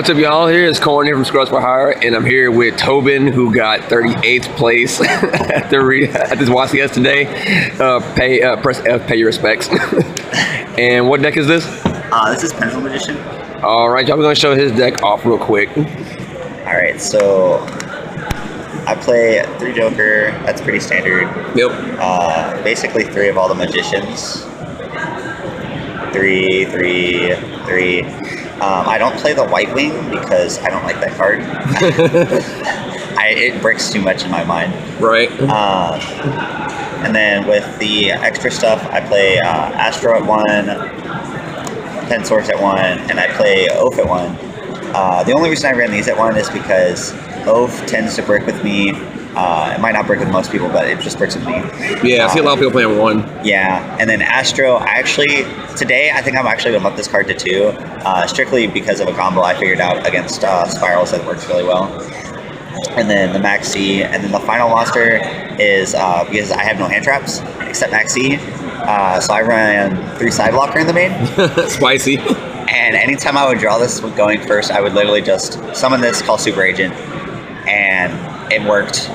What's up, y'all? Here is Corn here from Scrubs for Hire, and I'm here with Tobin, who got 38th place at this YCS today. Press F, pay your respects. And what deck is this? This is Pendulum Edition. All right, y'all. We're gonna show his deck off real quick. All right, so I play 3 Joker. That's pretty standard. Yep. Basically 3 of all the magicians. 3, 3, 3. I don't play the White Wing because I don't like that card. It breaks too much in my mind. Right. And then with the extra stuff, I play Astro at 1, Pen Source at 1, and I play Oath at 1. The only reason I ran these at 1 is because Oath tends to break with me. It might not break with most people, but it just breaks with me. Yeah, I see a lot of people playing 1. Yeah, and then Astro, today I think I'm actually going to up this card to 2, strictly because of a combo I figured out against Spirals that works really well. And then the Max C, and then the final monster is, because I have no hand traps, except Max C, so I ran 3 Side Blocker in the main. Spicy. And anytime I would draw this with going first, I would literally just summon this, call Super Agent, and it worked.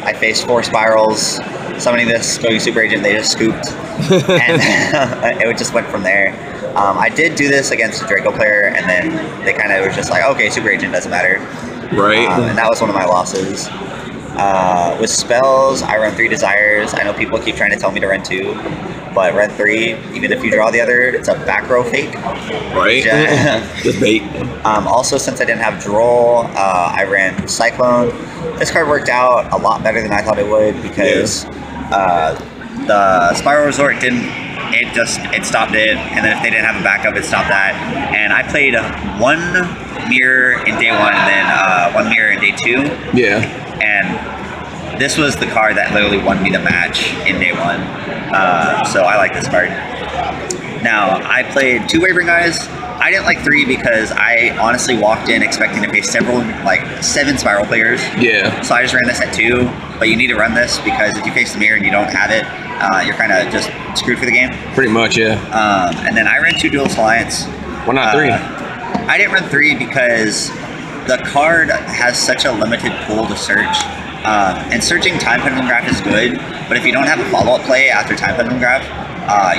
I faced 4 Spirals, summoning this, going Super Agent, they just scooped, and it just went from there. I did do this against a Draco player, and then they kind of was just like, okay, Super Agent doesn't matter. Right. And that was one of my losses. With spells, I run 3 Desires. I know people keep trying to tell me to run 2, but run 3, even if you draw the other, it's a back row fake. Right. Just bait. Also, since I didn't have Droll, I ran Cyclone. This card worked out a lot better than I thought it would because the Spiral Resort it stopped it, and then if they didn't have a backup, it stopped that. And I played 1 mirror in day 1 and then 1 mirror in day 2. Yeah. And this was the card that literally won me the match in day 1. So I like this card. Now, I played 2 Wavering Eyes. I didn't like 3 because I honestly walked in expecting to face 7 Spiral players. Yeah. So I just ran this at 2, but you need to run this because if you face the mirror and you don't have it, you're kind of just screwed for the game. Pretty much, yeah. And then I ran 2 Duelist Alliance. Why not 3? I didn't run 3 because the card has such a limited pool to search. And searching Time Pendulum Graph is good, but if you don't have a follow-up play after Time Pendulum Graph,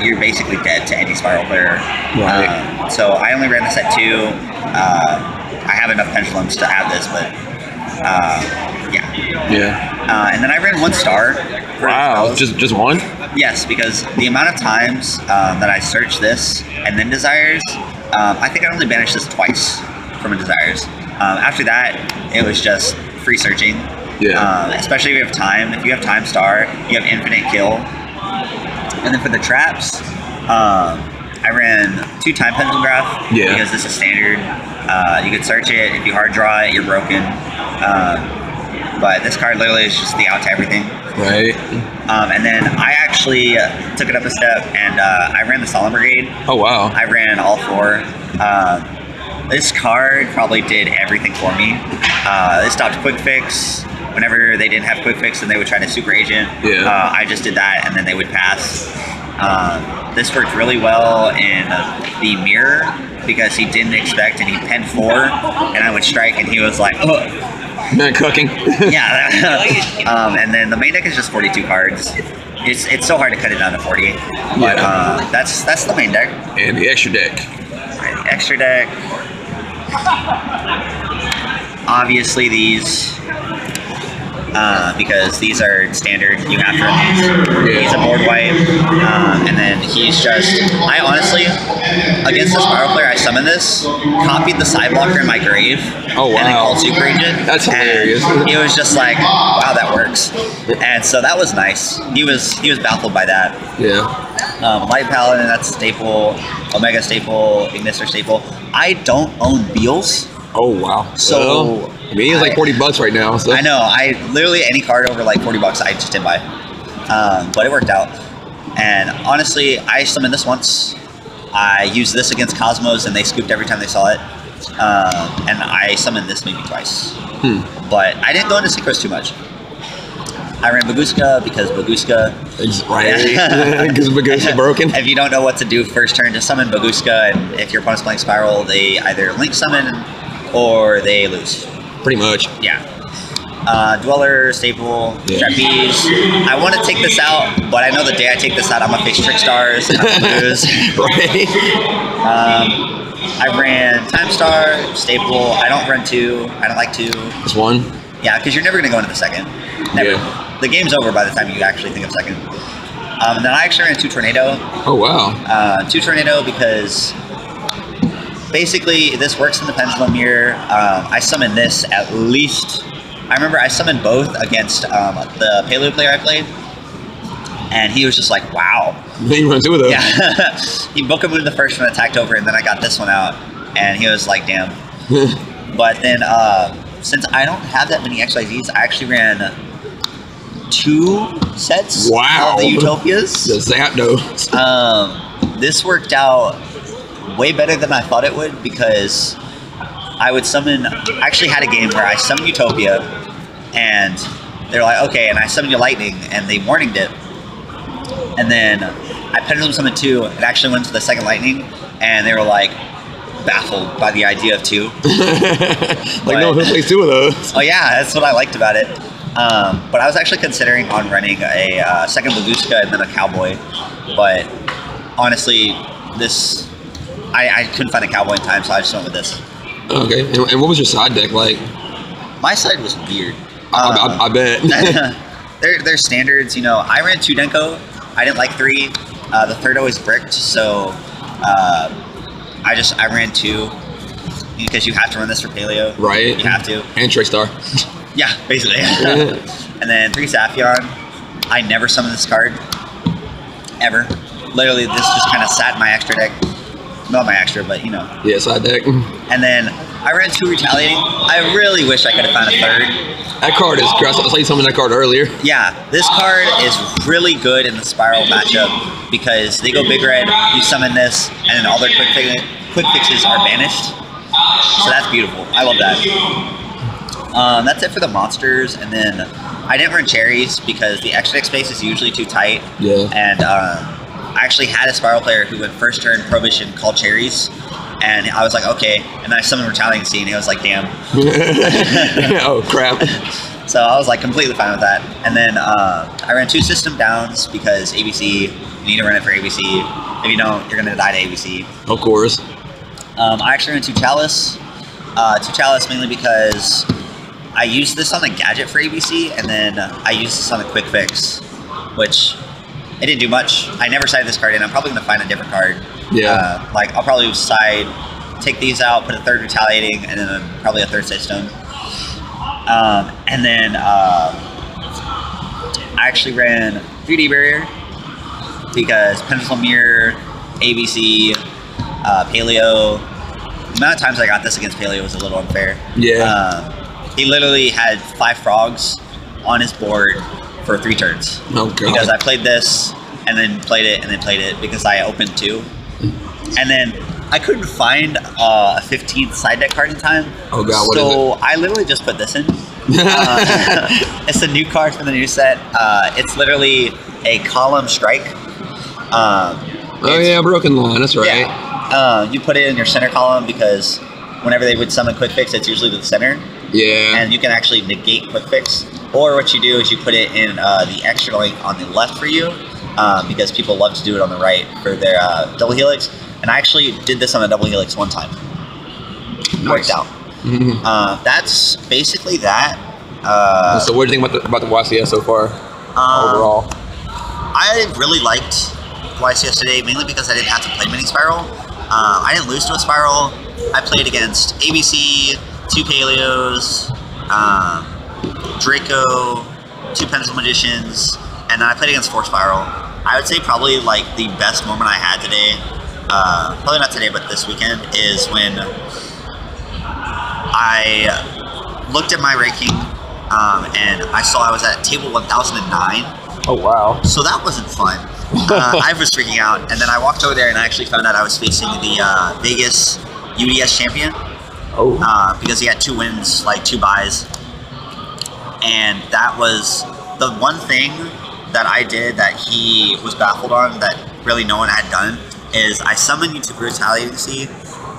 you're basically dead to any Spiral player. Right. So I only ran this at 2. I have enough Pendulums to have this, but yeah. Yeah. And then I ran 1 star. Wow, just 1? Yes, because the amount of times that I searched this and then Desires, I think I only banished this twice from a Desires. After that, it was just free searching. Yeah. Especially if you have time. If you have time star, you have infinite kill. And then for the traps, I ran 2 Time Pendulum Graph because this is standard. You could search it. If you hard draw it, you're broken. But this card literally is just the out to everything. Right. And then I actually took it up a step and I ran the Solemn Brigade. Oh, wow. I ran all 4. This card probably did everything for me. It stopped Quick Fix. Whenever they didn't have Quick Fix and they would try to Super Agent, I just did that and then they would pass. This worked really well in the mirror because he didn't expect and he penned 4 and I would strike and he was like, ugh. Not cooking. Yeah. And then the main deck is just 42 cards. It's so hard to cut it down to 40. But that's the main deck. And the extra deck. Right, extra deck. Obviously these, because these are standard, you have to run these. He's a board wipe, and then he's just, I honestly, against the Spiral player, I summoned this, copied the Side Blocker in my grave, and then called Super Agent. That's hilarious. He was just like, wow, that works. And so that was nice. He was baffled by that. Yeah. Light Paladin, that's staple. Omega staple, Ignister staple. I don't own Beals. Oh, wow. So, I mean, it's like $40 right now. So. I know. I literally, any card over like $40, I just didn't buy. But it worked out. And honestly, I summoned this once. I used this against Cosmos, and they scooped every time they saw it. And I summoned this maybe twice. But I didn't go into Synchros too much. I ran Baguska because Baguska. Because Baguska broken. If you don't know what to do first turn, just summon Baguska, and if your opponent's playing Spiral, they either link summon or they lose. Pretty much. Yeah. Dweller, Staple, Yeah. Trapeze. I want to take this out, but I know the day I take this out, I'm going to face Trick Stars and I'm going to lose. Right. I ran Time Star, Staple. I don't run 2. I don't like 2. Just one? Yeah, because you're never going to go into the second. Never. Yeah. The game's over by the time you actually think of second. And then I actually ran 2 Tornado. Oh, wow. 2 Tornado because basically this works in the Pendulum mirror. I summoned this at least. I remember I summoned both against the Paleo player I played. And he was just like, wow. Then you run 2 of those. Yeah. He book moved the first one, attacked over, and then I got this one out. And he was like, damn. But then since I don't have that many XYZs, I actually ran 2 sets of the Utopias. The Zapdos. This worked out way better than I thought it would because I would summon. I actually had a game where I summoned Utopia, and they're like, okay, and I summoned your Lightning, and they warninged it, and then I Pendulum summoned 2. It actually went to the second Lightning, and they were like baffled by the idea of 2. No, who plays 2 of those? Oh yeah, that's what I liked about it. But I was actually considering on running a second Babushka and then a Cowboy, but honestly, this I couldn't find a Cowboy in time, so I just went with this. Okay, and what was your side deck like? My side was weird. I bet. They're standards, you know. I ran 2 Denko. I didn't like 3. The third always bricked, so I ran 2 because you have to run this for Paleo. Right. You have to. And Trick Star. Yeah, basically. And then 3 Saphion. I never summoned this card. Ever. Literally, this just kind of sat in my extra deck. Not my extra, but you know. Yeah, side deck. And then I ran 2 Retaliating. I really wish I could have found a 3rd. That card is great. I saw you summoning that card earlier. Yeah, this card is really good in the Spiral matchup because they go big red, you summon this, and then all their quick fixes are banished. So that's beautiful. I love that. That's it for the monsters, and then I didn't run cherries because the extra deck space is usually too tight. Yeah. And I actually had a Spiral player who went first turn Prohibition called cherries, and I was like, okay. And then I summoned Retaliating Scene, and it was like, damn. Oh crap. So I was like completely fine with that. And then I ran 2 System Downs because ABC, you need to run it for ABC. If you don't, you're gonna die to ABC. Of course. I actually ran 2 Chalice. 2 Chalice mainly because I used this on a gadget for ABC, and then I used this on a quick fix, which it didn't do much. I never sided this card in. I'm probably going to find a different card. Yeah. Like, I'll probably side, take these out, put a 3rd Retaliating, and then probably a 3rd System. And then I actually ran 3D Barrier because Pendulum Mirror, ABC, Paleo. The amount of times I got this against Paleo was a little unfair. Yeah. He literally had 5 frogs on his board for 3 turns. Oh god. Because I played this and then played it and then played it because I opened 2. And then I couldn't find a 15th side deck card in time. Oh god, what is So I literally just put this in. It's a new card from the new set. It's literally a column strike. Oh yeah, Broken Line, that's right. Yeah. You put it in your center column because whenever they would summon Quick Fix, it's usually to the center. Yeah. And you can actually negate Quick Fix. Or what you do is you put it in the extra link on the left for you because people love to do it on the right for their double helix. And I actually did this on a double helix one time. Nice. Worked out. That's basically that. So what do you think about the YCS so far, overall? I really liked YCS today, mainly because I didn't have to play mini Spiral. I didn't lose to a Spiral. I played against ABC, 2 Paleos, Draco, 2 Pendulum Magicians, and then I played against 4 Spiral. I would say probably like the best moment I had today, probably not today, but this weekend, is when I looked at my ranking and I saw I was at table 1009. Oh wow. So that wasn't fun. I was freaking out, and then I walked over there and I actually found out I was facing the Vegas UDS champion. Oh. Because he had 2 wins, like 2 buys. And that was the one thing that I did that he was baffled on that really no one had done, is I summoned you to Brutality.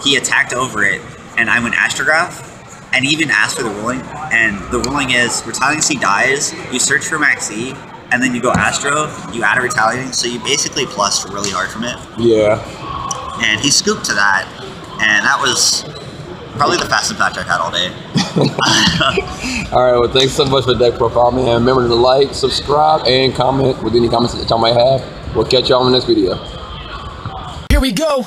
He attacked over it, and and I went Astrograph, and he even asked for the ruling. And the ruling is Retaliating Sea dies, you search for Max E, and then you go Astro, you add a Retaliating, so you basically plus really hard from it. Yeah. And he scooped to that, and that was probably the fastest patch I've had all day. All right, well, thanks so much for that profile, man. Remember to like, subscribe, and comment with any comments that y'all might have. We'll catch y'all in the next video. Here we go.